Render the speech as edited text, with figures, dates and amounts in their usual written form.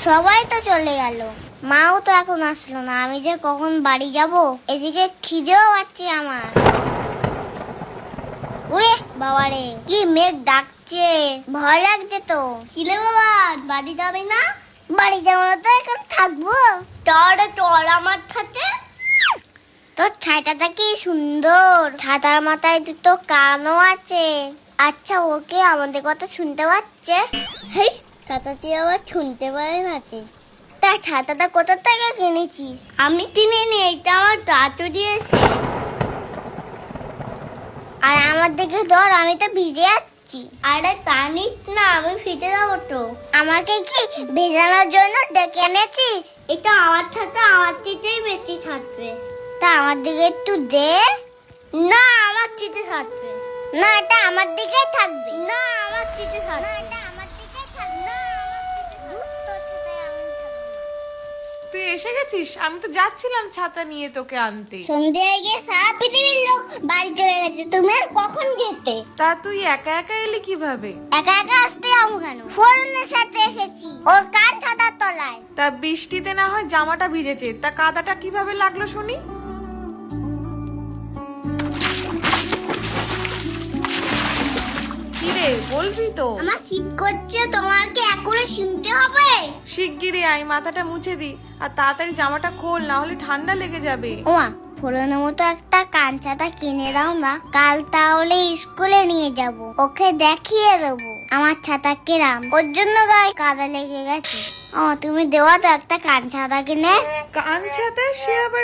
সবাই তো চলে গেল, মাও তো এখন আসলো না। আমি যে কখন বাড়ি যাব, এদিকে খিদেও পাচ্ছে আমার। ওরে বাবারে, কি মেঘ ডাকছে, ভয় লাগছে তো। কিলে বাবা, বাড়ি যাবে না? বাড়ি যাবো না তো এখন থাকবো। চল আমার সাথে। তোর ছাতাটা কি সুন্দর, ছাতার মাথায় দুটো কানও আছে। আচ্ছা, ওকে আমাদের কথা শুনতে পাচ্ছে? হেই, ছাতাটি আবার শুনতে পারে না। তা ছাতাটা কোথা থেকে কিনেছিস? আমি কিনিনি, এটা আমার দাদু দিয়েছে। আর আমার দিকে ধর, আমি তো ভিজে যাচ্ছি। আরে কানিস না, আমি ভিজে যাবো তো। আমাকে কি ভেজানোর জন্য ডেকে এনেছিস? এটা আমার ছাতা, আমার দিকেই বেশি থাকবে। তা আমার দিকে একটু দে। না, আমার দিকে থাকবে না, এটা আমার দিকেই থাকবে। না, আমার দিকে থাকবে। না, এটা আমার দিকেই থাকবে। না, তোর ছাতায় আমি থাকবো। তুই এসে গেছিস? আমি তো যাচ্ছিলাম ছাতা নিয়ে তোকে আনতে। সন্ধ্যে হয়ে গিয়ে সারা পৃথিবীর লোক বাড়ি চলে গেছে, তুমি আর কখন যেতে? তা তুই একা একা এলি কিভাবে? একা একা আসতে যাবো কেন? ফোরনের সাথে এসেছি, ওর কান ছাতার তলায়। তা বৃষ্টিতে না হয় জামাটা ভিজেছে, তা কাদাটা কিভাবে লাগলো শুনি? কিরে, বলবি তো? আমার শীত করছে, তোমাকে এখনো শুনতে হবে? শিগগিরই আয়, মাথাটা মুছে দি, আর তাড়াতাড়ি জামাটা খোল, না হলে ঠান্ডা লেগে যাবে। ওমা, ফোরনের মতো একটা কান ছাতা কিনে দাও না, কাল তাহলে স্কুলে নিয়ে যাব, ওকে দেখিয়ে দেবো আমার ছাতা কিরাম। ওর জন্য গায়ে কাদা লেগে গেছে। তুমি দেওয়া তো একটা কান ছাতা কিনে। কান ছাতা? সে আবার